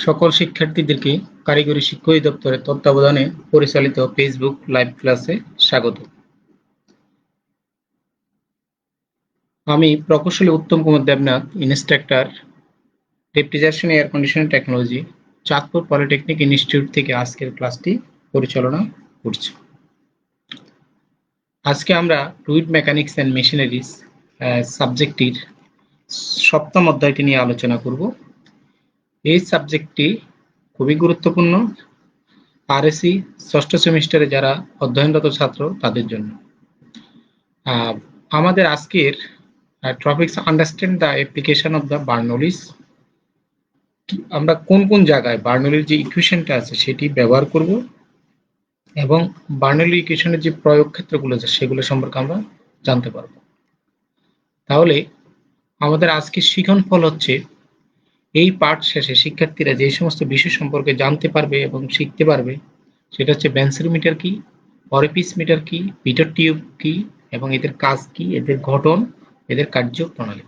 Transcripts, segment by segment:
সকল শিক্ষার্থীদেরকে কারিগরি শিক্ষা অধিদপ্তরের তত্ত্বাবধানে পরিচালিত ফেসবুক লাইভ ক্লাসে স্বাগত। আমি প্রকৌশলী Uttam Kumar Debnath, instructor, refrigeration air conditioning technology, Chandpur polytechnic institute থেকে আজকের ক্লাসটি পরিচালনা করছি। আজকে আমরা ফ্লুইড মেকানিক্স অ্যান্ড মেশিনারিজ সাবজেক্টটির সপ্তম অধ্যায়টি নিয়ে আলোচনা করব। এই সাবজেক্টটি খুবই গুরুত্বপূর্ণ আরএসসি ষষ্ঠ সেমিস্টারে যারা অধ্যয়নরত ছাত্র তাদের জন্য। আমাদের আজকের topics understand the application of the Bernoulli's. আমরা কোন কোন জায়গায় বার্নৌলির যে ইকুয়েশনটা আছে সেটি ব্যবহার করব এবং বার্নৌলি ইকুয়েশনের যে প্রয়োগ ক্ষেত্রগুলো আছে সেগুলো সম্পর্কে আমরা জানতে পারব। তাহলে আমাদের আজকের শিখন ফল হচ্ছে এই পাঠ শেষে শিক্ষার্থীরা যে সমস্ত বিষয় সম্পর্কে জানতে পারবে এবং শিখতে পারবে সেটা হচ্ছে বেঞ্চের কি, অরিফিস মিটার কি, পিটর টিউব কি এবং এদের কাজ কি, এদের গঠন, এদের কার্যপ্রণালী।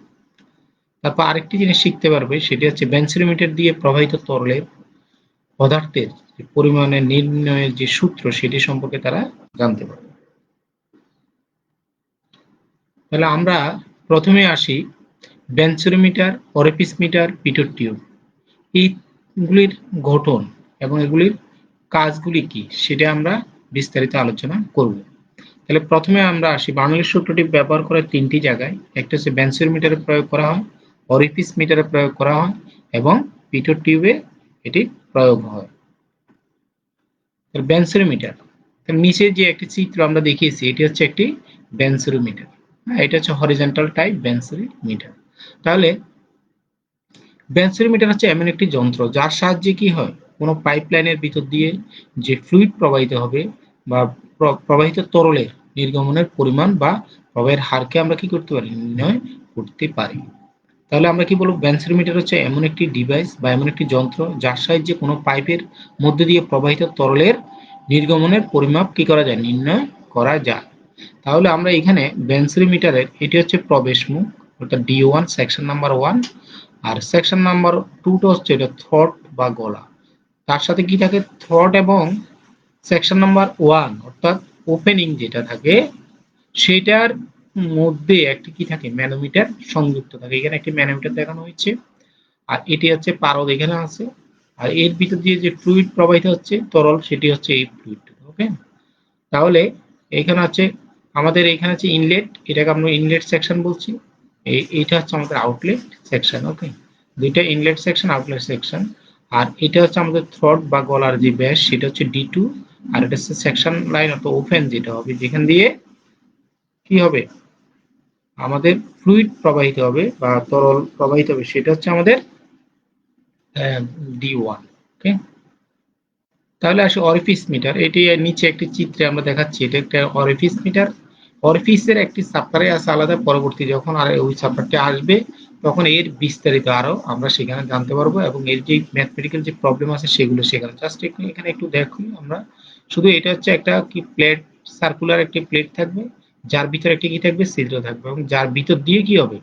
তারপর আরেকটি জিনিস শিখতে পারবে সেটি হচ্ছে বেঞ্চের দিয়ে প্রবাহিত তরলের পদার্থের পরিমাণের নির্ণয়ের যে সূত্র সেটি সম্পর্কে তারা জানতে পারবে। তাহলে আমরা প্রথমে আসি বেঞ্চেরোমিটার, অরিফিস মিটার, পিটর টিউব এইগুলির গঠন এবং এগুলির কাজগুলি কি সেটা আমরা বিস্তারিত আলোচনা করব। তাহলে প্রথমে আমরা আসি বার্নৌলির সূত্রটি ব্যবহার করে তিনটি জায়গায়, একটা হচ্ছে বেঞ্চেরোমিটারে প্রয়োগ করা হয়, অরিফিস মিটারে প্রয়োগ করা হয় এবং পিটর টিউবে এটি প্রয়োগ হয়। বেঞ্চেরোমিটার, নিচে যে একটি চিত্র আমরা দেখিয়েছি এটি হচ্ছে একটি বেঞ্চেরোমিটার। এটা হচ্ছে হরিজন্টাল টাইপ বেঞ্চেরোমিটার। তাহলে বেঞ্চেরোমিটার হচ্ছে এমন একটি যন্ত্র যার সাহায্যে কি হয়, কোনো পাইপলাইনের ভিতর দিয়ে যে ফ্লুইড প্রবাহিত হবে বা প্রবাহিত তরলের নির্গমনের পরিমাণ বা প্রবাহের হারকে আমরা কি করতে পারি, নির্ণয় করতে পারি। তাহলে আমরা কি বলবো, বেঞ্চেরোমিটার হচ্ছে এমন একটি ডিভাইস বা এমন একটি যন্ত্র যার সাহায্যে কোনো পাইপের মধ্যে দিয়ে প্রবাহিত তরলের নির্গমনের পরিমাপ কি করা যায়, নির্ণয় করা যায়। তাহলে আমরা এখানে বেঞ্চেরোমিটারের এটি হচ্ছে প্রবেশ মুখ অর্থাৎ D1 সেকশন নাম্বার 1 আর সেকশন নাম্বার 2টা হচ্ছে এটা থ্রট বা গলা। তার সাথে কি থাকে, থ্রট এবং সেকশন নাম্বার 1 অর্থাৎ ওপেনিং যেটা থাকে সেটার মধ্যে একটি কি থাকে, ম্যানোমিটার সংযুক্ত থাকে। এখানে একটি ম্যানোমিটার দেখানো হয়েছে আর এটি হচ্ছে পারদ এখানে আছে আর এর ভিতর দিয়ে যে ফ্লুইড প্রবাহিত হচ্ছে তরল সেটি হচ্ছে এই ফ্লুইড। ওকে, তাহলে এখানে হচ্ছে আমাদের এখানে হচ্ছে ইনলেট, এটাকে আমরা ইনলেট সেকশন বলছি, এইটা হচ্ছে আমাদের আউটলেট সেকশন। ওকে, দুইটা ইনলেট সেকশন আউটলেট সেকশন। আর এটা হচ্ছে আমাদের থ্রট বা গলার যে ব্যাস সেটা হচ্ছে D2 আর এটা হচ্ছে সেকশন লাইন অথবা ওপেন যেটা হবে যেখান দিয়ে কি হবে আমাদের ফ্লুইড প্রবাহিত হবে বা তরল প্রবাহিত হবে সেটা হচ্ছে আমাদের D1। ওকে, তাহলে আসে অরিফিস মিটার। এটি নিচে একটি চিত্রে আমরা দেখাচ্ছি, এটা একটা অরিফিস মিটার। অরিফিসের একটি সাপ্লাই আছে আলাদা, পরবর্তী যখন আর ওই সাপ্লাইটি আসবে তখন এর বিস্তারিত আরো আমরা সেখানে জানতে পারবো এবং এর যে ম্যাথমেটিক্যাল যে প্রবলেম আছে সেগুলো সেখানে জাস্ট এখানে একটু দেখুন। আমরা শুধু এটা হচ্ছে একটা কি প্লেট, সার্কুলার একটি প্লেট থাকবে যার ভিতরে একটি কি থাকবে, ছিদ্র থাকবে এবং যার ভিতর দিয়ে কি হবে,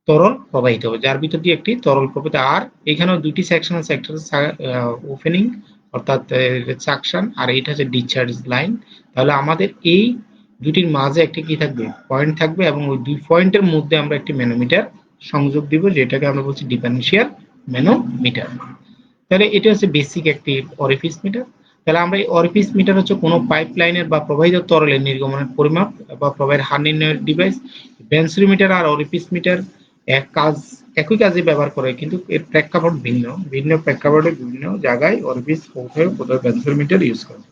তরল প্রবাহিত হবে, যার ভিতর দিয়ে একটি তরল প্রবাহিত। আর এখানেও দুটি সেকশন আছে, একটা ওপেনিং অর্থাৎ সাকশন আর এটা হচ্ছে ডিসচার্জ লাইন। তাহলে আমাদের এই দুটির মাঝে একটি কি থাকবে, পয়েন্ট থাকবে এবং ওই দুই পয়েন্টের মধ্যে আমরা একটি ম্যানোমিটার সংযোগ দিব যেটাকে আমরা বলছি ডিফারেনশিয়াল ম্যানোমিটার। তাহলে এটা হচ্ছে বেসিক একটি অরিফিস মিটার। তাহলে আমরা এই অরিফিস মিটার হচ্ছে কোনো পাইপ লাইনের বা প্রবাহিত তরলের নির্গমনের পরিমাপ বা প্রবাহের হার নির্ণয়ের ডিভাইস। বেঞ্চেরোমিটার আর অরিফিস মিটার একই কাজে ব্যবহার করে কিন্তু এর প্রেক্ষাপট ভিন্ন, ভিন্ন প্রেক্ষাপটে বিভিন্ন জায়গায় অরিফিস কোথাও বেঞ্চেরোমিটার ইউজ করে।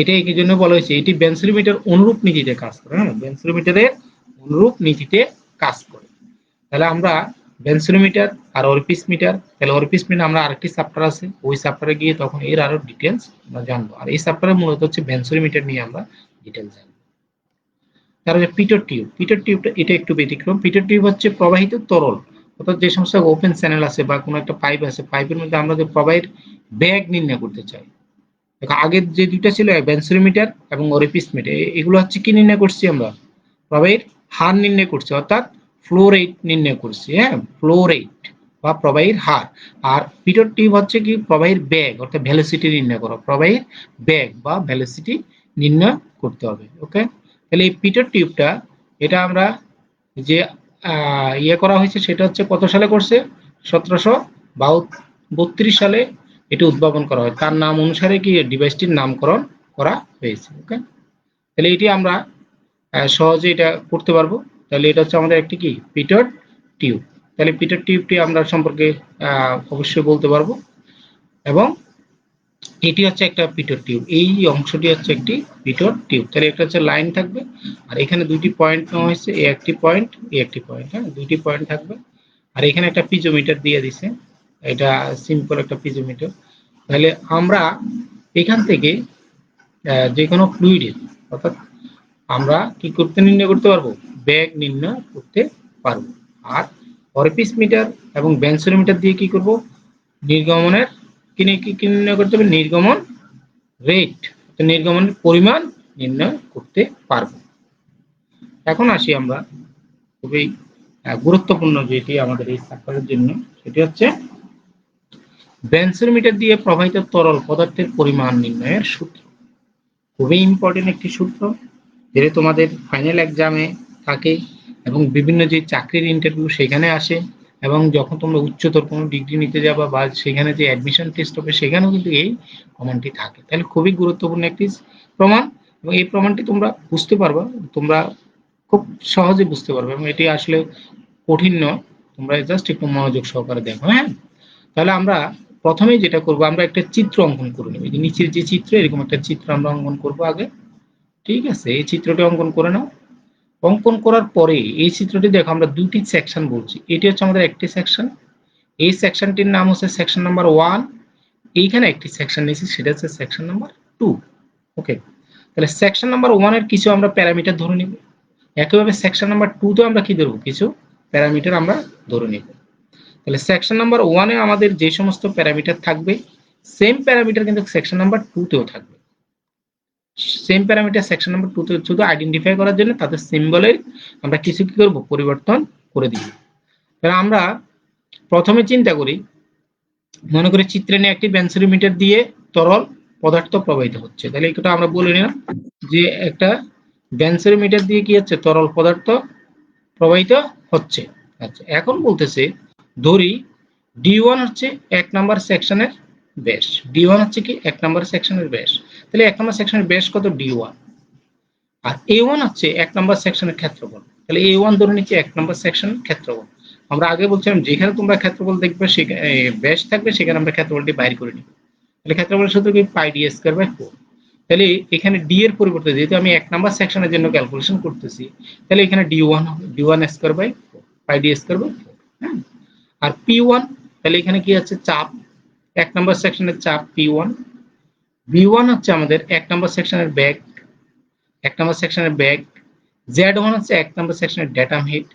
এটা এই জন্য বলা হয়েছে এটি বেঞ্চেরোমিটার অনুরূপ নীতিতে কাজ করে। হ্যাঁ, বেঞ্চেরোমিটারের অনুরূপ নীতিতে কাজ করে। তাহলে আমরা বেঞ্চেরোমিটার আর অরিফিস মিটার, তাহলে অরিফিস মিটার আমরা আরেকটি চ্যাপ্টার আছে ওই চ্যাপ্টারে গিয়ে তখন এর আরো ডিটেইলস আমরা জানবো। আর এই চ্যাপ্টারে মূলত হচ্ছে বেঞ্চেরোমিটার নিয়ে আমরা ডিটেইলস জানবো। তারপরে পিটর টিউব, পিটর টিউবটা এটা একটু ব্যতিক্রম। পিটর টিউব হচ্ছে প্রবাহিত তরল অর্থাৎ যে সমস্ত ওপেন চ্যানেল আছে বা কোনো একটা পাইপ আছে, পাইপের মধ্যে আমরা যে প্রবাহের বেগ নির্ণয় করতে চাই। আগের যে দুইটা ছিল বেঞ্চেরোমিটার এবং অরিফিস মিটার, এগুলো হচ্ছে কি নির্ণয় করছি, আমরা প্রবাহের হার নির্ণয় করছি অর্থাৎ ফ্লো রেট নির্ণয় করছি। হ্যাঁ, ফ্লো রেট বা প্রবাহীর হার। আর পিটর টিউব হচ্ছে কি প্রবাহীর বেগ অর্থাৎ ভেলোসিটি নির্ণয় করো, প্রবাহীর বেগ বা ভেলোসিটি নির্ণয় করতে হবে। ওকে, তাহলে এই পিটর টিউবটা এটা আমরা যে ইয়ে করা হয়েছে সেটা হচ্ছে কত সালে করছে, 1732 সালে এটি উদ্ভাবন করা হয়। তার নাম অনুসারে কি ডিভাইসটির নামকরণ করা হয়েছে। ওকে, তাহলে এটি আমরা সহজে এটা করতে পারবো। তাহলে এটা হচ্ছে আমাদের একটি কি পিটর টিউব। তাহলে পিটর টিউবটি আমরা সম্পর্কে অবশ্যই বলতে পারবো। এবং এটি হচ্ছে একটা পিটর টিউব, এই অংশটি হচ্ছে একটি পিটর টিউব। তাহলে একটা হচ্ছে লাইন থাকবে আর এখানে দুইটি পয়েন্ট নেওয়া হয়েছে, এ একটি পয়েন্ট, এ একটি পয়েন্ট, হ্যাঁ দুইটি পয়েন্ট থাকবে। আর এখানে একটা পিজোমিটার দিয়ে দিছে, এটা সিম্পল একটা পিজোমিটার। তাহলে আমরা এখান থেকে যে কোনো ফ্লুইডের অর্থাৎ আমরা কি করতে নির্ণয় করতে পারবো, বেগ নির্ণয় করতে পারবো। আর অরিফিস মিটার এবং বেঞ্চোমিটার দিয়ে কি করব, নির্গমনের কি নির্ণয় করতে হবে, নির্গমন রেট, নির্গমনের পরিমাণ নির্ণয় করতে পারবো। এখন আসি আমরা খুবই গুরুত্বপূর্ণ যেটি আমাদের এই সার্কালের জন্য, সেটি হচ্ছে বেঞ্চোমিটার দিয়ে প্রবাহিত তরল পদার্থের পরিমাণ নির্ণয়ের সূত্র। খুবই ইম্পর্টেন্ট একটি সূত্র, যেটা তোমাদের ফাইনাল এক্সামে থাকে এবং বিভিন্ন যে চাকরির ইন্টারভিউ সেখানে আসে, এবং যখন তোমরা উচ্চতর কোনো ডিগ্রি নিতে যাবা বা সেখানে যে অ্যাডমিশন টেস্ট হবে সেখানেও কিন্তু এই প্রমাণটি থাকে। তাহলে খুবই গুরুত্বপূর্ণ একটি প্রমাণ, এবং এই প্রমাণটি তোমরা বুঝতে পারবা, তোমরা খুব সহজে বুঝতে পারবে এবং এটি আসলে কঠিন নয়, তোমরা জাস্ট একটু মনোযোগ সহকারে দেখো। হ্যাঁ, তাহলে আমরা প্রথমেই যেটা করব, আমরা একটা চিত্র অঙ্কন করে নেব। এই যে নিচের যে চিত্র, এরকম একটা চিত্র আমরা অঙ্কন করব আগে। ঠিক আছে, এই চিত্রটি অঙ্কন করে নাও। অঙ্কন করার পরে এই চিত্রটি দেখো, আমরা দুটি সেকশন বলছি, এটি হচ্ছে আমাদের একটি সেকশন, এই সেকশনটির নাম হচ্ছে সেকশন নাম্বার 1। এইখানে একটি সেকশন নিয়েছি, সেটা হচ্ছে সেকশন নাম্বার 2। ওকে, তাহলে সেকশন নাম্বার 1 এর কিছু আমরা প্যারামিটার ধরে নিব, একইভাবে সেকশন নাম্বার 2 তে আমরা কি ধরব, কিছু প্যারামিটার আমরা ধরে নিব। তাহলে সেকশন নাম্বার 1 এ আমাদের যে সমস্ত প্যারামিটার থাকবে, সেম প্যারামিটার কিন্তু সেকশন নাম্বার 2 তেও থাকবে। সেম প্যারামিটার সেকশন নাম্বার 2 তে শুধু আইডেন্টিফাই করার জন্য তাদের সিম্বলের আমরা কিছু কি করব, পরিবর্তন করে দিব। তাহলে আমরা প্রথমে চিন্তা করি, মনে করি চিত্রে নিয়ে একটি বেঞ্চোমিটার দিয়ে তরল পদার্থ প্রবাহিত হচ্ছে। তাহলে এটা আমরা বলে নিলাম যে একটা বেঞ্চোমিটার দিয়ে কি হচ্ছে, তরল পদার্থ প্রবাহিত হচ্ছে। আচ্ছা, এখন বলতেছে ধরি D1 হচ্ছে 1 নাম্বার সেকশনের ব্যাস, D1 হচ্ছে কি 1 নাম্বার সেকশনের ব্যাস। তাহলে 1 নাম্বার সেকশনের ব্যাস কত, D1। আর A1 হচ্ছে 1 নাম্বার সেকশনের ক্ষেত্রফল, তাহলে A1 ধরে নিচ্ছি 1 নাম্বার সেকশন ক্ষেত্রফল। আমরা আগে বলছিলাম যেখানে তোমরা ক্ষেত্রফল দেখবে সেখানে ব্যাস থাকবে, সেখানে আমরা ক্ষেত্রফলটি বাইর করে নিব। তাহলে ক্ষেত্রফলের সূত্র কি, পাই ডি স্কয়ার বাই 4। তাহলে এখানে ডি এর পরিবর্তে যেহেতু আমি 1 নাম্বার সেকশনের জন্য ক্যালকুলেশন করতেছি, তাহলে এখানে D1 হবে D1 square by 4, pi D square by 4। হ্যাঁ, আর P1 তাহলে এখানে কি আছে, চাপ, 1 নাম্বার সেকশনের চাপ P1। B1 হচ্ছে আমাদের 1 নাম্বার সেকশনের বেগ, 1 নাম্বার সেকশনের বেগ। Z1 হচ্ছে 1 নাম্বার সেকশনের ড্যাটাম হিট,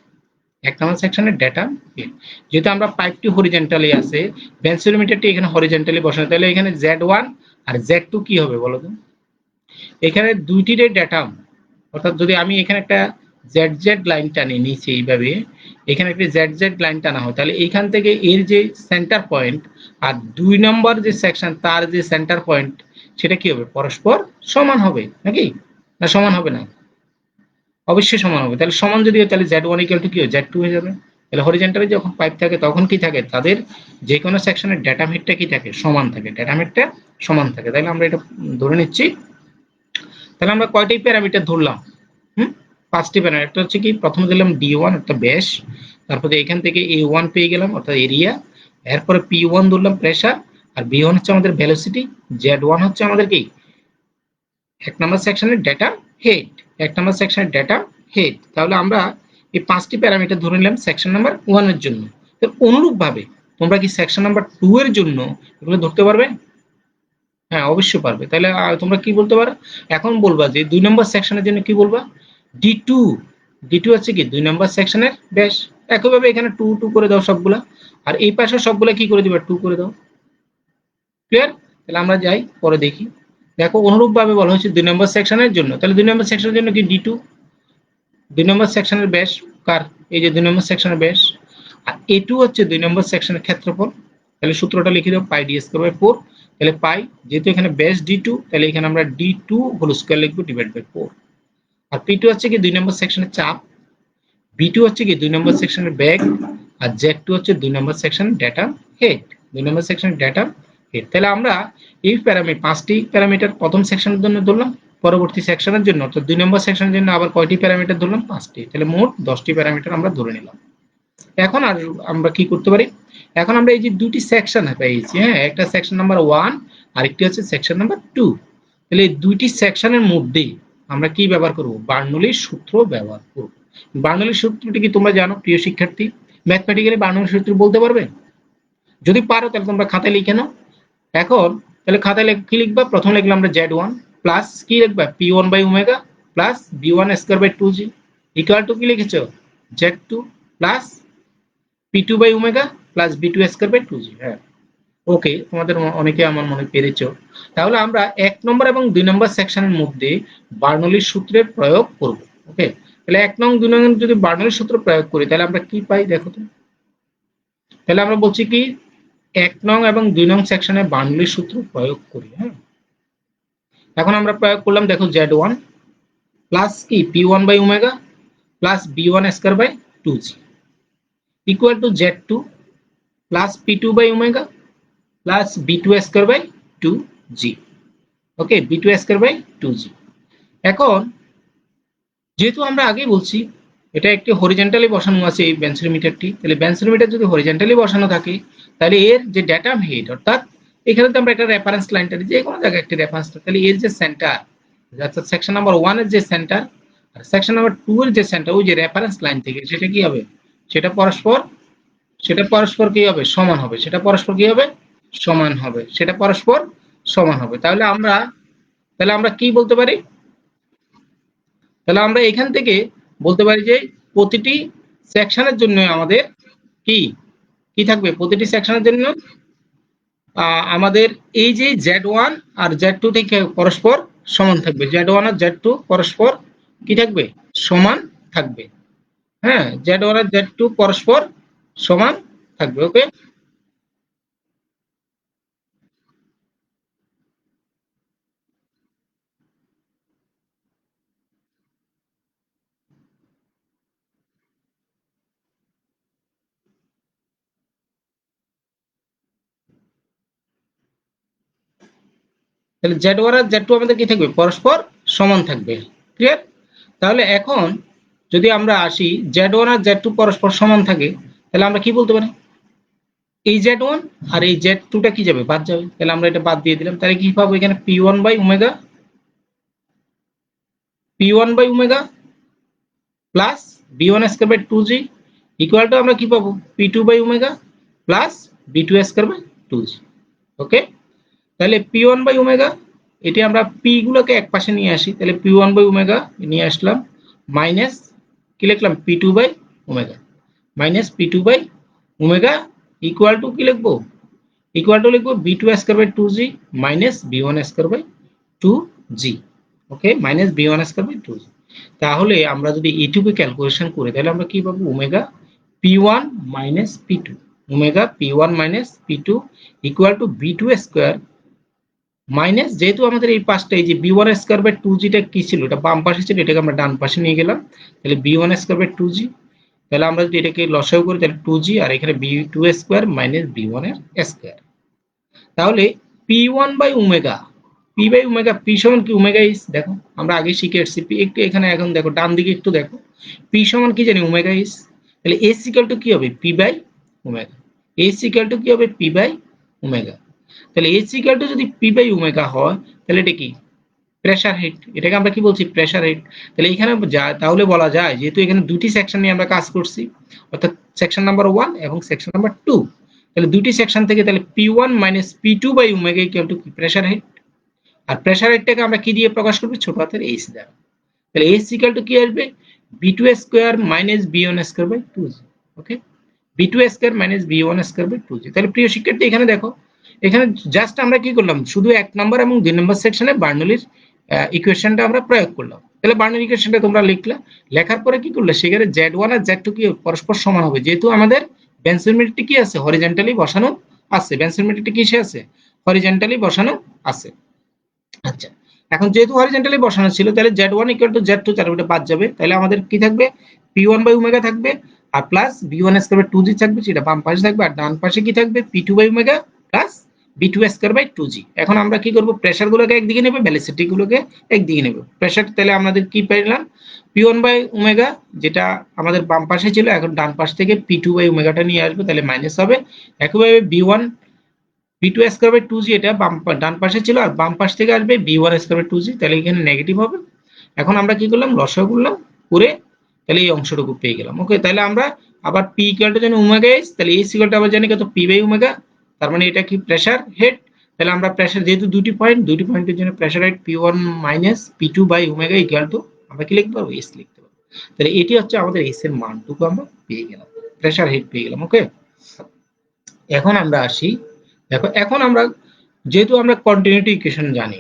1 নাম্বার সেকশনের ড্যাটাম হিট। যেহেতু আমরা পাইপটি হরিজন্টালি আছে, বেঞ্চোমিটারটি এখানে হরিজন্টালি বসানো, তাহলে এখানে Z1 আর Z2 কি হবে বলো তো, এখানে দুইটির ড্যাটাম, অর্থাৎ যদি আমি এখানে একটা ZZ লাইন টানি নিচে এইভাবে, এখানে একটা ZZ লাইন টানা হয়, তাহলে এইখান থেকে এর যে সেন্টার পয়েন্ট আর 2 নম্বর যে সেকশন তার যে সেন্টার পয়েন্ট, সেটা কি হবে, পরস্পর সমান হবে নাকি, না সমান হবে না, অবশ্যই সমান হবে। তাহলে সমান যদি হয় তাহলে Z1 ইকুয়াল টু কি হয়, Z2 হয়ে যাবে। তাহলে হরিজন্টালি যখন পাইপ থাকে তখন কি থাকে, তাদের যে কোনো সেকশনের ড্যাটাম হিটটা কি থাকে, সমান থাকে, ড্যাটাম হিটটা সমান থাকে। তাহলে আমরা এটা ধরে নিচ্ছি। তাহলে আমরা কয়টি প্যারামিটার ধরলাম, 5টি প্যারামিটার। একটা হচ্ছে কি, প্রথমে দিলাম D1 অর্থাৎ ব্যাস, তারপরে এখান থেকে A1 পেয়ে গেলাম অর্থাৎ এরিয়া, এরপরে P1 ধরলাম প্রেসার, আর B1 হচ্ছে আমাদের ভেলোসিটি, Z1 হচ্ছে আমাদের কি 1 নাম্বার সেকশনের ডেটা হেড, 1 নাম্বার সেকশনের ডেটা হেড। তাহলে আমরা এই 5টি প্যারামিটার ধরে নিলাম সেকশন নাম্বার 1 এর জন্য। তো অনুরূপভাবে তোমরা কি সেকশন নাম্বার 2 এর জন্য এগুলো ধরতে পারবে? হ্যাঁ, অবশ্যই পারবে। তাহলে তোমরা কি বলতে পারো, এখন বলবা যে 2 নম্বর সেকশনের জন্য কি বলবা, D2। D2 হচ্ছে কি 2 নম্বর সেকশনের ব্যাস। একইভাবে এখানে 2 2 করে দাও সবগুলা, আর এই পাশে সবগুলা কি করে দিবা, 2 করে দাও। ক্লিয়ার? তাহলে আমরা যাই পরে দেখি। দেখো অনুরূপভাবে বলা হয়েছে 2 নম্বর সেকশনের জন্য, তাহলে 2 নম্বর সেকশনের জন্য কি D2, 2 নম্বর সেকশনের ব্যাস কার, এই যে 2 নম্বর সেকশনের ব্যাস। আর A2 হচ্ছে 2 নম্বর সেকশনের ক্ষেত্রফল। তাহলে সূত্রটা লিখে দাও, পাই ডি স্কয়ার বাই 4। তাহলে পাই, যেহেতু এখানে বেস D2, তাহলে এখানে আমরা D2 হোল স্কয়ার লিখবো ডিভাইড বাই 4। আর P2 হচ্ছে কি 2 নম্বর সেকশনের চাপ, B2 হচ্ছে কি 2 নম্বর সেকশনের বেগ, আর Z2 হচ্ছে 2 নম্বর সেকশন ডেটা হেড, 2 নম্বর সেকশনের ডেটা হেড। তাহলে আমরা এই পাঁচটি প্যারামিটার প্রথম সেকশনের জন্য ধরলাম, পরবর্তী সেকশনের জন্য অর্থাৎ 2 নম্বর সেকশনের জন্য আবার কয়টি প্যারামিটার ধরলাম? 5টি। তাহলে মোট 10টি প্যারামিটার আমরা ধরে নিলাম। এখন আর আমরা কি করতে পারি? এখন আমরা এই যে দুটি সেকশন পেয়েছি, হ্যাঁ, একটা সেকশন নাম্বার 1 আর একটি হচ্ছে সেকশন নাম্বার 2। তাহলে এই দুইটি সেকশনের মধ্যে আমরা কি ব্যবহার করব? বার্নৌলির সূত্র ব্যবহার করব। বার্নৌলির সূত্রটি কি তোমরা জানো প্রিয় শিক্ষার্থী? ম্যাথমেটিক্যালি বার্নৌলির সূত্র বলতে পারবে? যদি পারো তাহলে তোমরা খাতায় লিখে নাও। এখন তাহলে খাতায় কি লিখবা? প্রথম লিখলাম আমরা Z1 প্লাস কি লিখবা? P1 by omega plus B1 square by 2G equal to কি লিখেছো? Z2 plus P2 by omega plus B2 square by 2G। হ্যাঁ, ওকে, তোমাদের অনেকে আমার মনে পেরেছো। তাহলে আমরা 1 নম্বর এবং 2 নম্বর সেকশনের মধ্যে বার্নৌলির সূত্রের প্রয়োগ করব। ওকে, তাহলে 1 নং 2 নং যদি বার্নৌলির সূত্র প্রয়োগ করি তাহলে আমরা কি পাই দেখো তো। তাহলে আমরা বলছি কি 1 নং এবং 2 নং সেকশনে বার্নৌলির সূত্র প্রয়োগ করি। হ্যাঁ, এখন আমরা প্রয়োগ করলাম, দেখো Z1 প্লাস কি P1 by omega plus B1 square by 2G equal to Z2 plus P2 by omega plus B2 square by 2G। Okay, B2 square by 2G। এখন যেহেতু আমরা আগেই বলছি এটা একটি হরিজন্টালি বসানো আছে এই বেঞ্চোমিটারটি, তাহলে বেঞ্চোমিটার যদি হরিজন্টালি বসানো থাকে তাহলে এর যে ডেটা হেড, অর্থাৎ এখানে তো আমরা একটা রেফারেন্স লাইনটা যে কোনো জায়গায় একটি রেফারেন্স, তাহলে এর যে সেন্টার অর্থাৎ সেকশন নাম্বার 1 এর যে সেন্টার আর সেকশন নাম্বার 2 এর যে সেন্টার, ওই যে রেফারেন্স লাইন থেকে সেটা কি হবে? সেটা পরস্পর কি হবে? সমান হবে। সেটা পরস্পর কি হবে? সমান হবে। সেটা পরস্পর সমান হবে। তাহলে আমরা কি বলতে পারি? তাহলে আমরা এখান থেকে বলতে পারি যে প্রতিটি সেকশনের জন্য আমাদের কি কি থাকবে? প্রতিটি সেকশনের জন্য আমাদের এই যে Z1 আর Z2 থেকে পরস্পর সমান থাকবে। Z1 আর Z2 পরস্পর কি থাকবে? সমান থাকবে। হ্যাঁ, Z1 আর Z2 পরস্পর সমান থাকবে। ওকে, তাহলে Z1 আর Z2 আমাদের কি থাকবে? পরস্পর সমান থাকবে। ক্লিয়ার? তাহলে এখন যদি আমরা আসি Z1 আর Z2 পরস্পর সমান থাকে তাহলে আমরা কি বলতে পারি? এই Z1 আর এই Z2 টা কি যাবে? বাদ যাবে। তাহলে আমরা এটা বাদ দিয়ে দিলাম। তাহলে কি পাবো? এখানে P1 by omega plus B1 square by 2G equal to আমরা কি পাবো? P2 by omega plus B2 square by 2G। Okay, তাহলে P1 বাই ওমেগা, এটি আমরা P গুলোকে এক পাশে নিয়ে আসি। তাহলে P1 বাই ওমেগা নিয়ে আসলাম, মাইনাস কি লিখলাম? P2 by omega minus P2 by omega equal to কি লিখবো? ইকুয়াল টু লিখবো B2 square by 2G minus B1 square by 2G। Okay, minus B1 square by 2G। তাহলে আমরা যদি এটুকু ক্যালকুলেশন করি তাহলে আমরা কি পাবো? Omega P1 minus P2, omega P1 minus P2 equal to B2 square minus, যেহেতু আমাদের এই পাশটা এই যে B1 স্কয়ার বাই 2G টা কি ছিল? এটা বাম পাশে ছিল, এটাকে আমরা ডান পাশে নিয়ে গেলাম। তাহলে B1 স্কয়ার বাই 2G, তাহলে আমরা যদি এটাকে লসাগু করি তাহলে 2G আর এখানে B2 স্কয়ার মাইনাস B1 এর স্কয়ার। তাহলে P1 by omega, P by omega, P সমান কি? ওমেগা ইজ, দেখো আমরা আগে শিখে এসেছি P, একটু এখানে এখন দেখো ডান দিকে একটু দেখো, P সমান কি জানি? Omega is. তাহলে S ইকুয়াল টু কি হবে? P by omega. S equal to কি হবে? P by omega. তাহলে S ইকুয়াল টু যদি P বাই ওমেগা হয় তাহলে এটা কি? Pressure head. এটাকে আমরা কি বলছি? Pressure head. তাহলে এখানে তাহলে বলা যায় যেহেতু এখানে দুটি সেকশন নিয়ে আমরা কাজ করছি, অর্থাৎ সেকশন নাম্বার 1 এবং সেকশন নাম্বার 2, তাহলে দুটি সেকশন থেকে তাহলে P1 minus P2 by omega equal to pressure head. আর প্রেসার হেডটাকে আমরা কি দিয়ে প্রকাশ করব? ছোট হাতের h দ্বারা। তাহলে h ইকুয়াল টু কি আসবে? B2 square minus B1 square by 2G। Okay, B2 square minus B1 square by 2G। তাহলে প্রিয় শিক্ষার্থী এখানে দেখো, এখানে জাস্ট আমরা কি করলাম? শুধু 1 নাম্বার এবং 2 নাম্বার সেকশনে বার্নৌলির ইকুয়েশনটা আমরা প্রয়োগ করলাম। তাহলে বার্নৌলি ইকুয়েশনটা তোমরা লিখলা, লেখার পরে কি করলে? সেখানে Z1 আর Z2 কি পরস্পর সমান হবে, যেহেতু আমাদের বেনজের মিটারটি কি আছে, হরিজন্টালি বসানো আছে। বেনজের মিটারটি কিসে আছে, হরিজন্টালি বসানো আছে। আচ্ছা, এখন যেহেতু হরিজন্টালি বসানো ছিল, তাহলে z1 = z2, তার উপরে বাদ যাবে, তাহলে আমাদের কি থাকবে, p1/ω থাকবে, আর প্লাস b1² 2g থাকবে, সেটা বাম পাশে থাকবে, আর ডান পাশে কি থাকবে, p2/ω প্লাস b2²/2g। এখন আমরা কি করব, প্রেসার গুলোকে একদিকে নেব, ভেলোসিটি গুলোকে একদিকে নেব। প্রেসার, তাহলে আমাদের কি পেলাম, p1/ω, যেটা আমাদের বাম পাশে ছিল, এখন ডান পাশ থেকে p2/ω নিয়ে আসবে, তাহলে মাইনাস হবে। একইভাবে b2²/2g, এটা ডান পাশে ছিল, আর বাম পাশ থেকে আসবে b1²/2g, তাহলে এখানে নেগেটিভ হবে। এখন আমরা কি করলাম, লসাগু করলাম করে, তাহলে এই অংশটুকু পেয়ে গেলাম। ওকে, তাহলে আমরা আবার p জানি ω/s, তাহলে s আবার জানি কত, p/ω, তার মানে এটা কি, প্রেসার হেড। তাহলে আমরা প্রেসার, যেহেতু দুটি পয়েন্টের জন্য প্রেসার হেড p1 - p2/ω আমরা কি লিখতে পারবো, s লিখতে পারবো। তাহলে এটি হচ্ছে আমাদের s এর মানটুকু আমরা পেয়ে গেলাম, প্রেসার হেড পেয়ে গেলাম। ওকে, এখন আমরা আসি, দেখো এখন আমরা যেহেতু আমরা কন্টিনিউটি ইকুয়েশন জানি,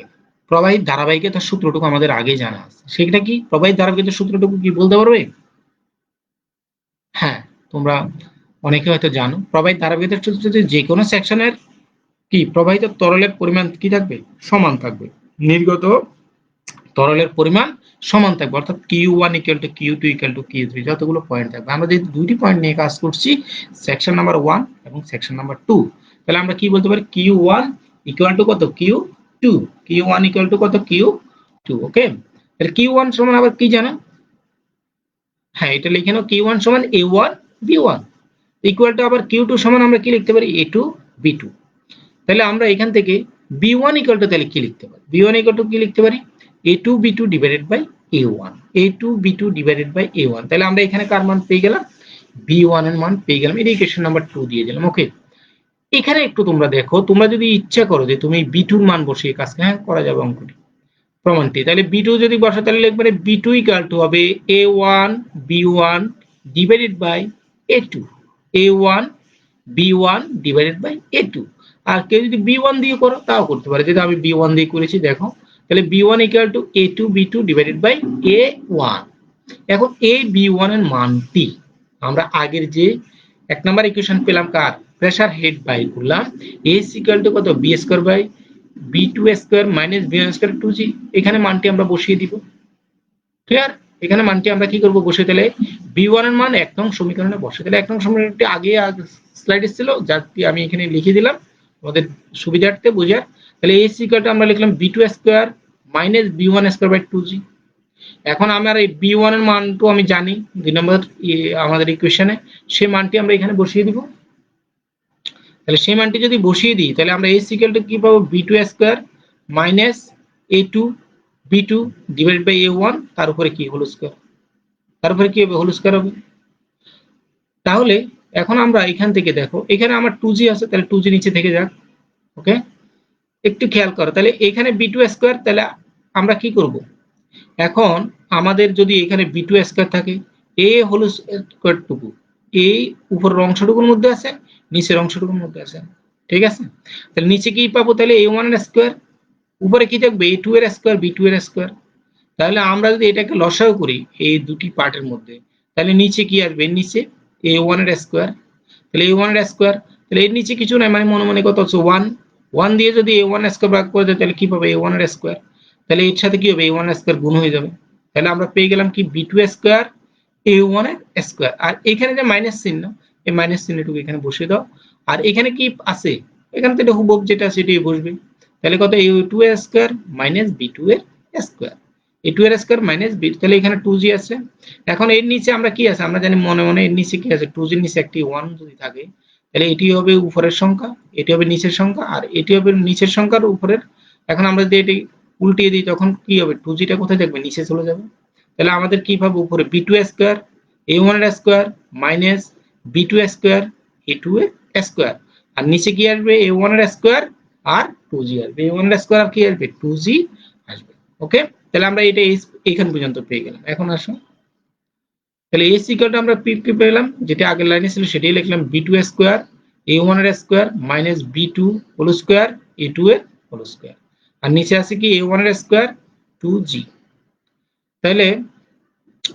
প্রবাহিত ধারাবাহিকতার সূত্রটুকু আমাদের আগে জানা আছে, সেটা কি, প্রবাহিত ধারাবাহিকতার সূত্রটুকু কি বলতে পারবে? হ্যাঁ, তোমরা অনেকে হয়তো জানো, প্রবাহিত ধারাবাহিকতার সূত্রে যে কোনো সেকশনের কি প্রবাহিত তরলের পরিমাণ কি থাকবে, সমান থাকবে, নির্গত তরলের পরিমাণ সমান থাকবে, অর্থাৎ Q1 = Q2 = Q3, যতগুলো পয়েন্ট থাকবে। আমরা যে দুইটি পয়েন্ট নিয়ে কাজ করছি, সেকশন নাম্বার 1 এবং সেকশন নাম্বার 2, তাহলে আমরা কি বলতে পারি, Q1 = কত, Q2, Q1 = কত, Q2। ওকে, তাহলে Q1 সমান আবার কি জানো, হ্যাঁ এটা লিখে নাও, Q1 সমান A1 B1 ইকুয়াল টু, আবার Q2 সমান আমরা কি লিখতে পারি, A2 B2। তাহলে আমরা এখান থেকে B1 = তাহলে কি লিখতে পারি, B1 = কি লিখতে পারি, A2 B2 divided by A1, A2 B2 divided by A1। তাহলে আমরা এখানে কার মান পেয়ে গেলাম, B1 এর মান পেয়ে গেলাম, এটা ইকুয়েশন নাম্বার 2 দিয়ে দিলাম। ওকে, এখানে একটু তোমরা দেখো, তোমরা যদি ইচ্ছা করো যে তুমি B2 এর মান বসিয়ে কাজ, হ্যাঁ করা যাবে অঙ্কটি, প্রমাণটি। তাহলে B2 যদি বসা, তাহলে লিখবে B2 = হবে A1 B1 divided by A2, A1 B1 divided by A2। আর কেউ যদি B1 দিয়ে করো তাও করতে পারে, যেটা আমি B1 দিয়ে করেছি, দেখো তাহলে B1 = A2 B2 divided by A1। এখন এই B1 এর মানটি আমরা আগের যে এক নাম্বার ইকুয়েশন পেলাম, কার, প্রেসার হেড বাই করলাম, S = কত, B² by B2² minus B1² 2g, এখানে মানটি আমরা বসিয়ে দিব। ক্লিয়ার, এখানে মানটি আমরা কি করব, বসিয়ে দিলে B1 এর মান 1 নং সমীকরণে বসে দিলে, 1 নং সমীকরণটি আগে স্লাইডে ছিল, যাটি আমি এখানে লিখে দিলাম আমাদের সুবিধার্থে বোঝার। তাহলে S = আমরা লিখলাম B2² minus B1² by 2g। এখন আমার এই B1 এর মানটা আমি জানি 2 নম্বর আমাদের ইকুয়েশনে, সেই মানটি আমরা এখানে বসিয়ে দিব। তাহলে সেই মানটি যদি বসিয়ে দিই, তাহলে আমরা S = কি পাবো, B2² minus A2 B2 divided by A1, তার উপরে কি, হোল স্কয়ার, তার উপরে কি হবে, হোল স্কয়ার হবে। তাহলে এখন আমরা এখান থেকে দেখো, এখানে আমার 2g আছে, তাহলে 2g নিচে থেকে যাক। ওকে, একটু খেয়াল করো, তাহলে এখানে B2², তাহলে আমরা কি করব, এখন আমাদের যদি এখানে B2² থাকে, A হোল স্কয়ার টুকু এই উপরের অংশটুকুর মধ্যে আছে, নিচের অংশটুকুর মধ্যে আছে, ঠিক আছে। তাহলে নিচে কি পাবো, তাহলে A1 এর স্কয়ার, উপরে কি থাকবে, A2 এর স্কয়ার B2 এর স্কয়ার। তাহলে আমরা যদি এটাকে লসাগু করি এই দুটি পার্টের মধ্যে, তাহলে নিচে কি আসবে, নিচে A1 এর স্কয়ার, তাহলে A1 এর স্কয়ার, তাহলে এর নিচে কিছু নাই, মানে মনে মনে কত হচ্ছে 1, 1 দিয়ে যদি A1 স্কয়ার ভাগ করে দেয়, তাহলে কি পাবে, A1 এর স্কয়ার। তাহলে এর সাথে কি হবে, A1 স্কয়ার গুণ হয়ে যাবে। তাহলে আমরা পেয়ে গেলাম কি, B2² A1 এর স্কয়ার। আর এখানে যে মাইনাস চিহ্ন, এই মাইনাস চিহ্নটুকু এখানে বসিয়ে দাও। আর এখানে কি আছে, এখানে তো এটা হুবহু যেটা সেটাই বসবে। তাহলে কত, A2 এর স্কয়ার মাইনাস B2 এর স্কয়ার, A2 এর স্কয়ার মাইনাস B, তাহলে এখানে 2g আছে। এখন এর নিচে আমরা কি আছে, আমরা জানি মনে মনে এর নিচে কি আছে, 2g এর নিচে একটি 1 যদি থাকে, তাহলে এটি হবে উপরের সংখ্যা, এটি হবে নিচের সংখ্যা, আর এটি হবে নিচের সংখ্যার উপরের। এখন আমরা যদি এটি উল্টিয়ে দিই, তখন কি হবে, 2g টা কোথায় থাকবে, নিচে চলে যাবে। তাহলে আমাদের কি পাবো, উপরে B2² A1 এর স্কয়ার মাইনাস B2² A2 এর স্কয়ার, আর নিচে কি আসবে, A1 এর স্কয়ার আর 2g আসবে, A1 এর স্কয়ার আর কি আসবে, 2g আসবে। ওকে, তাহলে আমরা এটা এইখান পর্যন্ত পেয়ে গেলাম। এখন আসো, তাহলে S = আমরা পি পেলাম, যেটা আগের লাইনে ছিল সেটাই লিখলাম, B2² A1 এর square minus B2 whole square A2 এর হোল স্কয়ার, আর নিচে আছে কি, A1 এর স্কয়ার 2g। তাহলে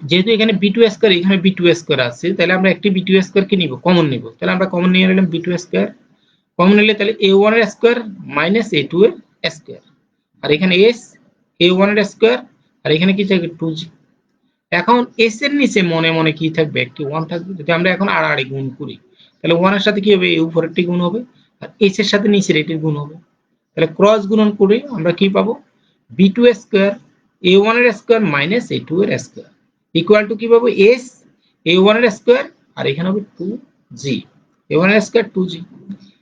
যেহেতু এখানে বি টু স্কোয়ার, এখানে বি টু স্কোয়ার আছে, তাহলে আমরা একটি বি টু স্কোয়ারকে নিব, কমন নিব। তাহলে আমরা কমন নিয়ে নিলাম বি টু স্কোয়ার। কমন নিলে তাহলে এ ওয়ান এর স্কোয়ার মাইনাস এ টু এর স্কোয়ার, আর এখানে এস এ ওয়ান এর স্কোয়ার, আর এখানে কি থাকবে 2g। এখন এস এর নিচে মনে মনে কি থাকবে, একটি ওয়ান থাকবে। যদি আমরা এখন আড়াআড়ি গুণ করি, তাহলে ওয়ানের সাথে কি হবে, এই উপরেরটি গুণ হবে, আর এস এর সাথে নিচের এটির গুণ হবে। তাহলে ক্রস গুণন করে আমরা কি পাবো, B two square A one এর স্কোয়ার মাইনাস এ টু এর স্কোয়ার ইকুয়াল টু কি পাবো, এস এ ওয়ান এর স্কোয়ার, আর এখানে হবে 2g, এ ওয়ান এর স্কোয়ার 2g।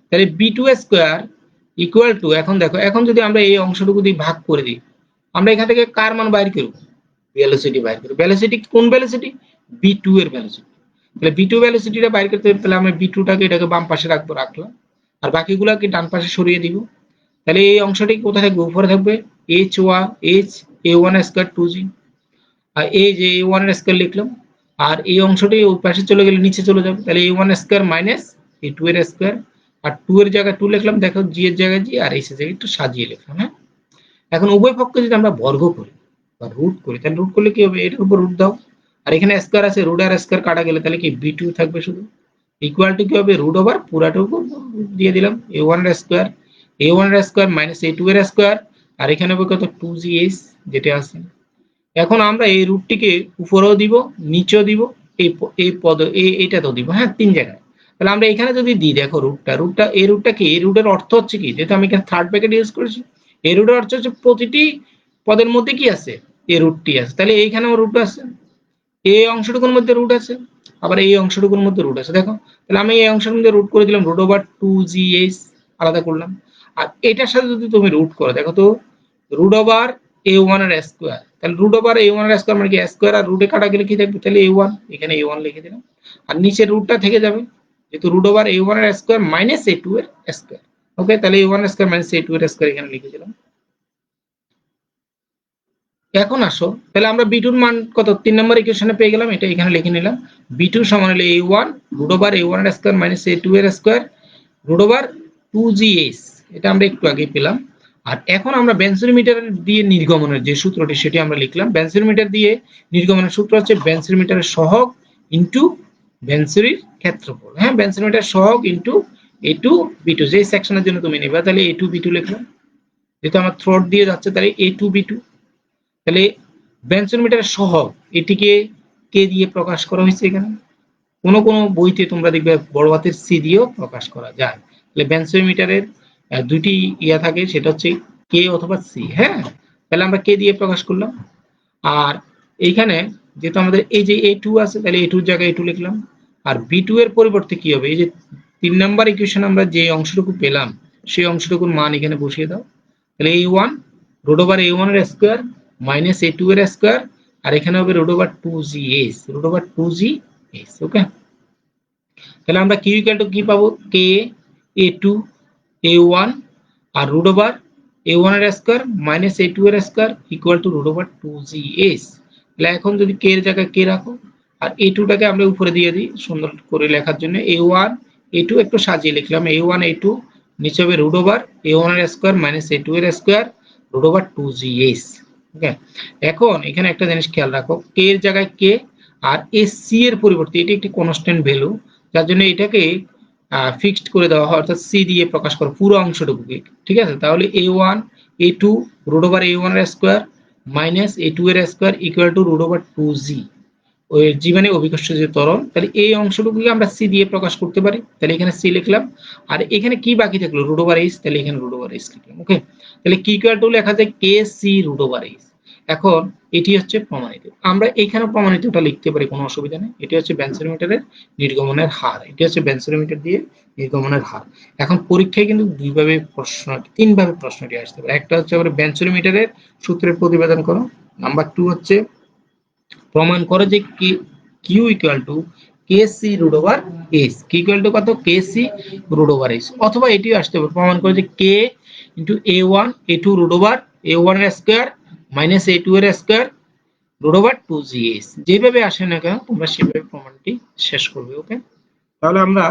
তাহলে B two square equal to, এখন দেখো, এখন যদি আমরা এই অংশটুকু দিয়ে ভাগ করে দিই, আমরা এখান থেকে কার মান বাইর করব, ভেলোসিটি বাইর করব। ভেলোসিটি কোন ভেলোসিটি, বি টু এর ভেলোসিটি। তাহলে বি টু ভেলোসিটিটা বাইর করতে হবে, তাহলে আমরা বি টুটাকে এটাকে বাম পাশে রাখলাম, আর বাকিগুলোকে ডান পাশে সরিয়ে দিব। তাহলে এই অংশটি কোথায় থাকবে, উপরে থাকবে H A one square 2g, আর এই যে এ ওয়ান এর স্কোয়ার লিখলাম, আর এই অংশটি ওই পাশে চলে গেলে নিচে চলে যাবে। তাহলে A one square minus A two এর স্কোয়ার, আর 2 এর জায়গায় 2 লিখলাম, দেখো জি এর জায়গায় জি, আর এইচ এর জায়গায় একটু সাজিয়ে লিখলাম। হ্যাঁ, এখন উভয় পক্ষে যদি আমরা বর্গ করি বা রুট করি, তাহলে রুট করলে কি হবে, এটার উপর রুট দাও, আর এখানে স্কোয়ার আছে, রুট আর স্কোয়ার কাটা গেলে তাহলে কি বি টু থাকবে শুধু, ইকুয়াল টু কি হবে, রুট ওভার পুরাটার উপর দিয়ে দিলাম এ ওয়ান এর স্কোয়ার, এ ওয়ান এর স্কোয়ার মাইনাস এ টু এর স্কোয়ার, আর এখানে হবে কত 2gh যেটা আছে। এখন আমরা এই রুটটিকে উপরেও দিব, নিচেও দিব, এই পদ এইটাতেও দিব। হ্যাঁ, 3 জায়গায়। তাহলে আমরা এখানে যদি দিই, দেখো রুটটা এই রুটটা কি, এই রুটের অর্থ হচ্ছে কি, যেহেতু আমি এখানে থার্ড ব্র্যাকেট ইউজ করেছি, এই রুটের অর্থ হচ্ছে প্রতিটি পদের মধ্যে কি আছে, এই রুটটি আছে। তাহলে এইখানেও রুট আছে, এই অংশটুকুর মধ্যে রুট আছে, আবার এই অংশটুকুর মধ্যে রুট আছে। দেখো, তাহলে আমি এই অংশের মধ্যে রুট করে দিলাম, রুট ওভার 2gh আলাদা করলাম। আর এটার সাথে যদি তুমি রুট করো, দেখো তো রুট ওভার এ ওয়ান এর স্কোয়ার, তাহলে রুট ওভার এ ওয়ান এর স্কোয়ার মানে কি, স্কোয়ার আর রুটে কাটা গেলে কি থাকবে, তাহলে এ ওয়ান, এখানে এ ওয়ান লিখে দিলাম, আর নিচে রুটটা থেকে যাবে, যেহেতু রুট ওভার এ ওয়ান এর স্কোয়ার মাইনাস এ টু এর স্কোয়ার। ওকে, তাহলে A one square minus A two এর স্কোয়ার এখানে লিখে দিলাম। এখন আসো, তাহলে আমরা বি টুর মান কত, 3 নম্বর ইকুয়েশনে পেয়ে গেলাম, এটা এখানে লিখে নিলাম। বি টু সমান হলো এ one root over A one এর স্কোয়ার মাইনাস এ টু এর স্কোয়ার রুট ওভার 2gh, এটা আমরা একটু আগে পেলাম। আর এখন আমরা বেঞ্চোমিটার দিয়ে নির্গমনের যে সূত্রটি, সেটি আমরা লিখলাম। বেঞ্চোমিটার দিয়ে নির্গমনের সূত্র হচ্ছে বেঞ্চোমিটারের সহগ ইনটু বেঞ্চুরির ক্ষেত্রফল। হ্যাঁ, বেঞ্চোমিটার সহগ into a two B two, যে সেকশনের জন্য তুমি নেবে, তাহলে এ টু বি টু লিখলাম, যেহেতু আমার থ্রোট দিয়ে যাচ্ছে, তাহলে এ টু বি টু। তাহলে বেঞ্চোমিটারের সহগ, এটিকে কে দিয়ে প্রকাশ করা হয়েছে, এখানে কোনো কোনো বইতে তোমরা দেখবে বড় হাতের সি দিয়েও প্রকাশ করা যায়। তাহলে বেঞ্চোমিটারের দুইটি ইয়া থাকে, সেটা হচ্ছে কে অথবা সি। হ্যাঁ, তাহলে আমরা কে দিয়ে প্রকাশ করলাম। আর এইখানে যেহেতু আমাদের এই যে এ টু আছে, তাহলে এ টুর জায়গায় এ টু লিখলাম, আর বি টু এর পরিবর্তে কি হবে, এই যে 3 নাম্বার ইকুয়েশন আমরা যে অংশটুকু পেলাম, সেই অংশটুকুর মান এখানে বসিয়ে দাও। তাহলে A one root over A one এর স্কোয়ার মাইনাস এ টু এর স্কোয়ার, আর এখানে হবে root over 2gh, root over 2gh। Okay, তাহলে আমরা কিউ ইকুয়াল টু কি পাবো, K A two A one আর রুট ওভার এ ওয়ান এর স্কোয়ার মাইনাস এ টু এর square equal to root over 2gh। তাহলে এখন যদি কে এর জায়গায় কে রাখো, আর এ টুটাকে আমরা উপরে দিয়ে দিই সুন্দর করে লেখার জন্য, এ ওয়ান এ টু একটু সাজিয়ে লিখলাম, এ ওয়ান এ টু, নিচে হবে রুট ওভার এ ওয়ান এর স্কোয়ার মাইনাস এ টু এর স্কোয়ার রুট ওভার 2gh। ওকে, এখন এখানে একটা জিনিস খেয়াল রাখো, কে এর জায়গায় কে, আর এ সি এর পরিবর্তে এটি একটি কনস্ট্যান্ট ভ্যালু, যার জন্য এটাকে ফিক্সড করে দেওয়া হয়, অর্থাৎ সি দিয়ে প্রকাশ করো পুরো অংশটুকুকে। ঠিক আছে, তাহলে A one A two root over A one এর স্কোয়ার মাইনাস এ টু এর square equal to root over 2g, ওই জি মানে অভিকর্ষ যে ত্বরণ, তাহলে এই অংশটুকুকে আমরা সি দিয়ে প্রকাশ করতে পারি। তাহলে এখানে সি লিখলাম, আর এখানে কি বাকি থাকলো, রুট ওভার এইচ, তাহলে এখানে রুট ওভার এইচ লিখলাম। ওকে, তাহলে কি ইকুয়াল টু লেখা যায় কে সি রুট ওভার এইচ। এখন এটি হচ্ছে প্রমাণিত, আমরা এখানে প্রমাণিতটা লিখতে পারি, কোনো অসুবিধা নেই। এটি হচ্ছে বেঞ্চোমিটারের নির্গমনের হার, এটি হচ্ছে বেঞ্চোমিটার দিয়ে নির্গমনের হার। এখন পরীক্ষায় কিন্তু তিন ভাবে প্রশ্নটি আসতে পারে। একটা হচ্ছে আমরা বেঞ্চোমিটারের সূত্রের প্রতিবেদন করো, নাম্বার 2 হচ্ছে প্রমাণ করো যে Q equal to K C root over H, Q equal to কত, K C root over H. অথবা এটিও আসতে পারে, প্রমাণ করো যে K into A one A two root over A one এর স্কোয়ার মাইনাস এ টু এর স্কোয়ার রুট ওভার 2gh। যেভাবে আসে না কেন তোমরা সেভাবে প্রমাণটি শেষ করবে। ওকে, তাহলে আমরা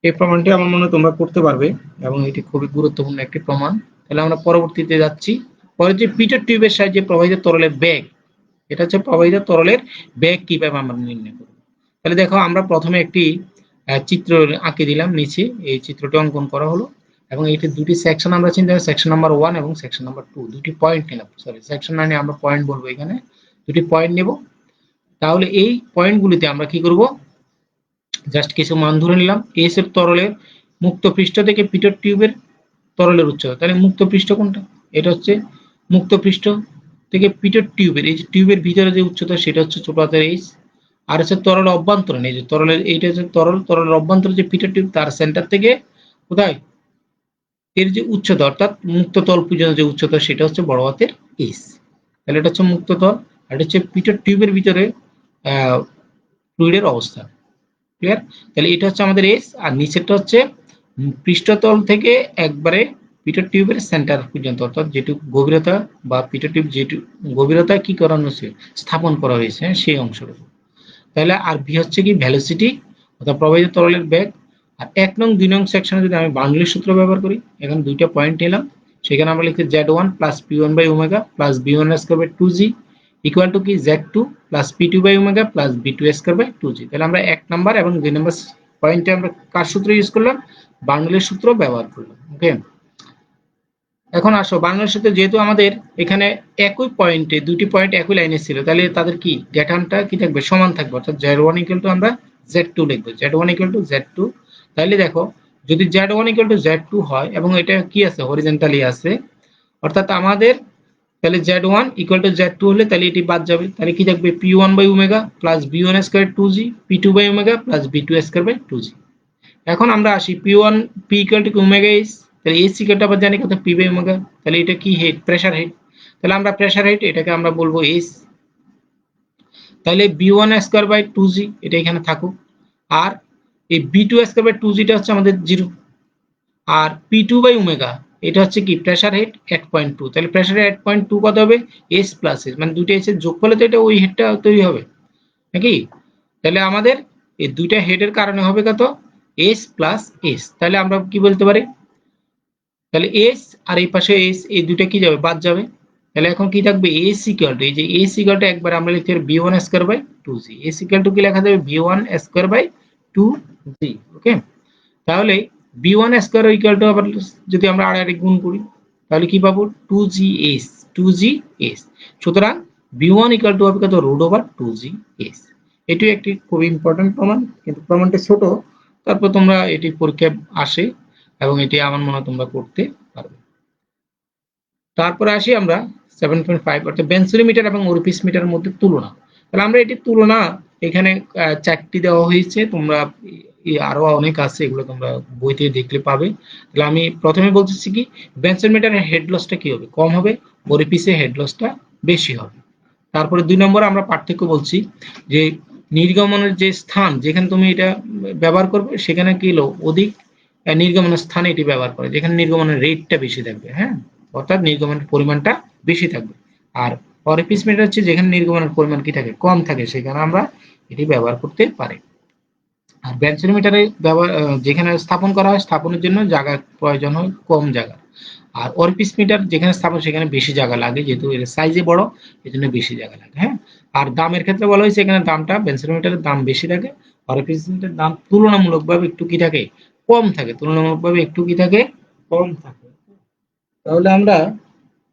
এই প্রমাণটি আমার মনে হয় তোমরা করতে পারবে, এবং এটি খুবই গুরুত্বপূর্ণ একটি প্রমাণ। তাহলে আমরা পরবর্তীতে যাচ্ছি, পরে যে পিটার টিউবের সাহায্যে প্রবাহিত তরলের বেগ এটা হচ্ছে প্রবাহিত তরলের বেগ কিভাবে আমরা নির্ণয় করব। তাহলে দেখো আমরা প্রথমে একটি চিত্র আঁকে দিলাম নিচে, এই চিত্রটি অঙ্কন করা হলো এবং এটি দুটি সেকশন আমরা চিন্তা করি, সেকশন নাম্বার 1 এবং সেকশন নাম্বার 2, দুটি পয়েন্ট নিলাম, সরি সেকশন না নিয়ে আমরা পয়েন্ট বলবো, এখানে দুটি পয়েন্ট নেব। তাহলে এই পয়েন্টগুলিতে আমরা কি করব, জাস্ট কিছু মান ধরে নিলাম। এস এর তরলের মুক্ত পৃষ্ঠ থেকে পিটর টিউবের তরলের উচ্চতা, তাহলে মুক্ত পৃষ্ঠ কোনটা, এটা হচ্ছে মুক্ত পৃষ্ঠ থেকে পিটর টিউবের, এই যে টিউবের ভিতরে যে উচ্চতা সেটা হচ্ছে ছোট হাতের এইচ। আর হচ্ছে তরল অভ্যন্তরীণ, এই যে তরলের এইটা হচ্ছে তরলের অভ্যন্তরে যে পিটর টিউব তার সেন্টার থেকে কোথায় এর যে উচ্চতা অর্থাৎ মুক্ত তল পর্যন্ত যে উচ্চতা সেটা হচ্ছে বড় হাতের এইচ। তাহলে এটা হচ্ছে মুক্ত তল, আর এটা হচ্ছে পিটর টিউবের ভিতরে ফ্লুইডের অবস্থা। ক্লিয়ার? তাহলে এটা হচ্ছে আমাদের এস, আর নিচেরটা হচ্ছে পৃষ্ঠতল থেকে একবারে পিটর টিউবের সেন্টার পর্যন্ত, অর্থাৎ যেটুকু গভীরতা বা পিটর টিউব যেটুকু গভীরতা কি করানো হয়েছে, স্থাপন করা হয়েছে সেই অংশটুকু। তাহলে আর ভি হচ্ছে কি ভেলোসিটি অর্থাৎ প্রবাহিত তরলের বেগ। আর 1 নং 2 নং সেকশনে যদি আমি বার্নলির সূত্র ব্যবহার করি, এখানে দুইটা পয়েন্ট নিলাম, সেখানে আমরা লিখি z1 plus p1 by omega plus b1 square by 2g equal to কি z2 plus p2 by omega plus b2 square by 2g। তাহলে আমরা 1 নাম্বার এবং 2 নাম্বার পয়েন্টে আমরা কার সূত্র ইউজ করলাম, বার্নলির সূত্র ব্যবহার করলাম। ওকে, এখন আসো বার্নলির সূত্রে যেহেতু আমাদের এখানে একই পয়েন্টে দুটি পয়েন্ট একই লাইনে ছিল, তাহলে তাদের কি ডেটামটা কি থাকবে, সমান থাকবে, অর্থাৎ z1 ইকুয়াল টু আমরা z2 লিখবো, z1 ইকুয়াল টু z2। তাহলে দেখো যদি z1 ইকুয়াল টু z2 হয় এবং এটা কি আছে হরিজন্টালি আছে, অর্থাৎ আমাদের তাহলে z1 ইকুয়াল টু z2 হলে তাহলে এটি বাদ যাবে, তাহলে কি থাকবে p1 by omega plus b1 square 2g p2 by omega plus b2 square by 2g। এখন আমরা আসি p1 p equal to omega s, তাহলে s ইকুয়াল টু আবার জানি কত p বাই ওমেগা, তাহলে এটা কি হেড, প্রেসার হেড, তাহলে আমরা প্রেসার হেড এটাকে আমরা বলবো s। তাহলে b1 স্কয়ার বাই 2g এটা এখানে থাকুক, আর এই b2 স্কয়ার বাই 2g টা হচ্ছে আমাদের 0, আর p2 বাই ওমেগা এটা হচ্ছে কি প্রেসার হেড 8.2, তাহলে প্রেসার হেড 8.2 কত হবে s প্লাস s, মানে দুইটা s এর যোগফলে তো এটা ওই হেডটা তৈরি হবে নাকি। তাহলে আমাদের এই দুইটা হেডের কারণে হবে কত s প্লাস s, তাহলে আমরা কি বলতে পারি, তাহলে s আর এই পাশে s এই দুইটা কি যাবে, বাদ যাবে। তাহলে এখন কি থাকবে s ইকুয়াল টু, এই যে s ইকুয়াল টু একবার আমরা লিখতে পারি b1 square by 2g, s equal to কি লেখা যাবে b1 square by 2g। Okay, তাহলে b1 স্কয়ার ইকুয়াল টু আবার যদি আমরা আর গুণ করি তাহলে কি পাবো 2gs 2gs। সুতরাং b1 ইকুয়াল টু হবে কত রুট ওভার 2gs। এটি একটি খুব ইম্পর্টেন্ট প্রমাণ, কিন্তু প্রমাণটা ছোট, তারপর তোমরা এটি পরীক্ষায় আসে এবং এটি আমার মনে হয় তোমরা করতে পারবে। তারপরে আসি আমরা 7.5 অর্থাৎ বেঞ্চোমিটার এবং ওরিফিস মিটারের মধ্যে তুলনা। তাহলে আমরা এটি তুলনা এখানে 4টি দেওয়া হয়েছে, তোমরা আরো অনেক আছে, এগুলো তোমরা বইতে দেখলে পাবে। তাহলে আমি প্রথমে বলতেছি কি বেঞ্চোমিটারের হেড লসটা কি হবে, কম হবে, ওরিফিসের হেড লসটা বেশি হবে। তারপরে 2 নম্বরে আমরা পার্থক্য বলছি যে নির্গমনের যে স্থান যেখানে তুমি এটা ব্যবহার করবে সেখানে কি হলো অধিক নির্গমনের স্থানে এটি ব্যবহার করে, যেখানে নির্গমনের রেটটা বেশি থাকবে, হ্যাঁ, অর্থাৎ নির্গমনের পরিমাণটা বেশি থাকবে। আর অরিফিস মিটার হচ্ছে যেখানে নির্গমনের পরিমাণ কি থাকে, কম থাকে, সেখানে আমরা এটি ব্যবহার করতে পারি। আর বেঞ্চোমিটারে ব্যবহার যেখানে স্থাপন করা হয় স্থাপনের জন্য জায়গার প্রয়োজন হয় কম জায়গা, আর অরিফিস মিটার যেখানে স্থাপন সেখানে বেশি জায়গা লাগে, যেহেতু এর সাইজে বড় এজন্য বেশি জায়গা লাগে। হ্যাঁ, আর দামের ক্ষেত্রে বলা হয়েছে এখানে দামটা বেঞ্চোমিটারের দাম বেশি থাকে, অরিফিস মিটারের দাম তুলনামূলকভাবে একটু কি থাকে, কম থাকে, তুলনামূলকভাবে একটু কি থাকে, কম থাকে। তাহলে আমরা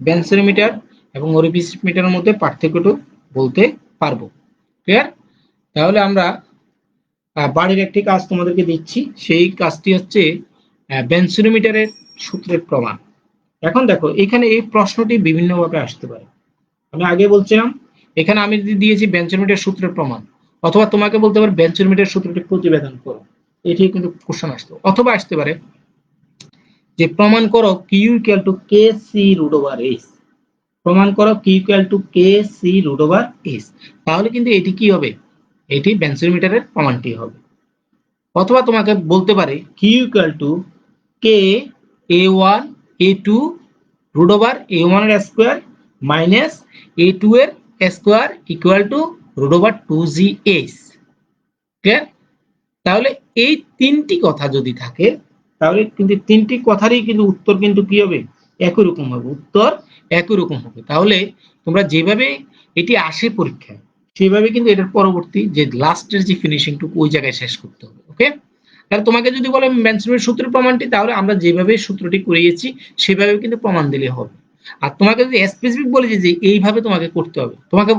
বেঞ্চোমিটার এবং অরিফিস মিটারের মধ্যে পার্থক্যটা বলতে পারবো। ক্লিয়ার? তাহলে আমরা বাড়ির একটি কাজ তোমাদেরকে দিচ্ছি, সেই কাজটি হচ্ছে বেঞ্চোমিটারের সূত্রের প্রমাণ। এখন দেখো এখানে এই প্রশ্নটি বিভিন্নভাবে আসতে পারে। আমি আগে বলছিলাম এখানে আমি যদি দিয়েছি বেঞ্চোমিটার সূত্রের প্রমাণ, অথবা তোমাকে বলতে পারে বেঞ্চোমিটার সূত্রটি প্রতিবেদন করো, এটি কিন্তু কোশ্চেন আসতো, অথবা আসতে পারে যে প্রমাণ করো Q equal to K C root over S, প্রমাণ করো Q equal to K C root over S, তাহলে কিন্তু এটি কি হবে, এটি বেঞ্চোমিটারের প্রমাণটি হবে। অথবা তোমাকে বলতে পারে Q equal to K A one A two root over A one এর স্কোয়ার মাইনাস এ টু এর square equal to root over 2gs। Clear? তাহলে এই তিনটি কথা যদি থাকে তাহলে কিন্তু তিনটি কথারই কিন্তু উত্তর কিন্তু কি হবে, একই রকম হবে, উত্তর একই রকম হবে। তাহলে তোমরা যেভাবে এটি আসে পরীক্ষায় সেভাবে কিন্তু এটার পরবর্তী যে লাস্টের যে ফিনিশিংটুকু ওই জায়গায় শেষ করতে হবে। ওকে, তাহলে তোমাকে যদি বলে ম্যানসনের সূত্রের প্রমাণটি, তাহলে আমরা যেভাবে সূত্রটি করিয়েছি সেভাবে কিন্তু প্রমাণ দিলে হবে। আর তোমাকে যদি স্পেসিফিক বলে যে এইভাবে তোমাকে করতে হবে, তোমাকে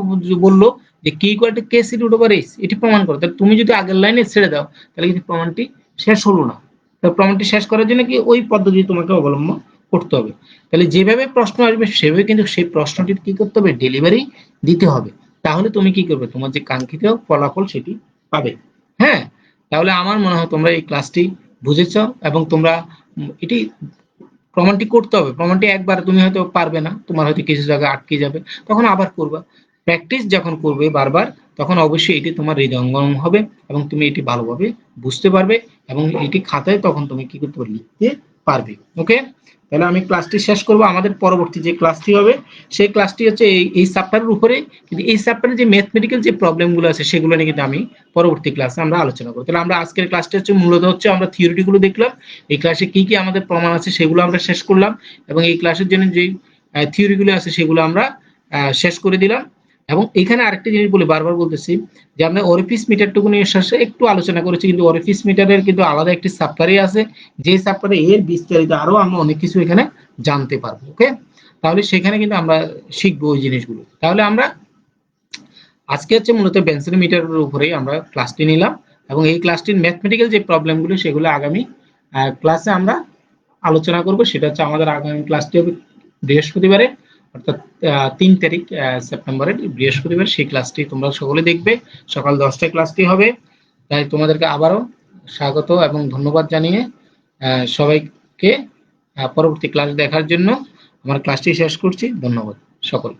বললো যে K equal to K C root over H, এটি প্রমাণ করো, তাহলে তুমি যদি আগের লাইনে ছেড়ে দাও তাহলে কিন্তু প্রমাণটি শেষ হলো না। তাহলে প্রমাণটি শেষ করার জন্য কি ওই পদ্ধতি তোমাকে অবলম্বন করতে হবে। তাহলে যেভাবে প্রশ্ন আসবে সেভাবে কিন্তু সেই প্রশ্নটির কি করতে হবে, ডেলিভারি দিতে হবে। তাহলে তুমি কি করবে, তোমার যে কাঙ্ক্ষিত ফলাফল সেটি পাবে। হ্যাঁ, তাহলে আমার মনে হয় তোমরা এই ক্লাসটি বুঝেছ এবং তোমরা এটি প্রমাণটি করতে হবে। প্রমাণটি একবার তুমি হয়তো পারবে না, তোমার হয়তো কিছু জায়গায় আটকে যাবে, তখন আবার করবা। প্র্যাকটিস যখন করবে বারবার, তখন অবশ্যই এটি তোমার হৃদয়ঙ্গম হবে এবং তুমি এটি ভালোভাবে বুঝতে পারবে এবং এটি খাতায় তখন তুমি কি করতে পারবে, লিখতে পারবে। ওকে, তাহলে আমি ক্লাসটি শেষ করব। আমাদের পরবর্তী যে ক্লাসটি হবে সেই ক্লাসটি হচ্ছে এই চ্যাপ্টারের উপরে, কিন্তু এই চ্যাপ্টারে যে ম্যাথমেটিক্যাল যে প্রবলেমগুলো আছে সেগুলো নিয়ে কিন্তু আমি পরবর্তী ক্লাসে আমরা আলোচনা করব। তাহলে আমরা আজকের ক্লাসটি হচ্ছে মূলত হচ্ছে আমরা থিওরিটিগুলো দেখলাম, এই ক্লাসে কি কি আমাদের প্রমাণ আছে সেগুলো আমরা শেষ করলাম এবং এই ক্লাসের জন্য যে থিওরিগুলো আছে সেগুলো আমরা শেষ করে দিলাম। এবং এখানে আরেকটা জিনিস বলে বারবার বলতেছি যে আমরা অরিফিস মিটারটুকু নিয়ে শেষে একটু আলোচনা করেছি, কিন্তু অরিফিস মিটারের কিন্তু আলাদা একটি চ্যাপ্টারই আছে, যে চ্যাপ্টারে এর বিস্তারিত আরো আমরা অনেক কিছু এখানে জানতে পারবো। ওকে, তাহলে সেখানে কিন্তু আমরা শিখবো ওই জিনিসগুলো। তাহলে আমরা আজকে হচ্ছে মূলত বেনসন মিটারের উপরেই আমরা ক্লাসটি নিলাম এবং এই ক্লাসটির ম্যাথমেটিক্যাল যে প্রবলেমগুলো সেগুলো আগামী ক্লাসে আমরা আলোচনা করব। সেটা হচ্ছে আমাদের আগামী ক্লাসটি হবে বৃহস্পতিবারে, অর্থাৎ 3 তারিখ সেপ্টেম্বরের বৃহস্পতিবার। সেই ক্লাসটি তোমরা সকলে দেখবে, সকাল 10টায় ক্লাসটি হবে। তাই তোমাদেরকে আবারও স্বাগত এবং ধন্যবাদ জানিয়ে সবাইকে পরবর্তী ক্লাস দেখার জন্য আমার ক্লাসটি শেষ করছি। ধন্যবাদ সকল।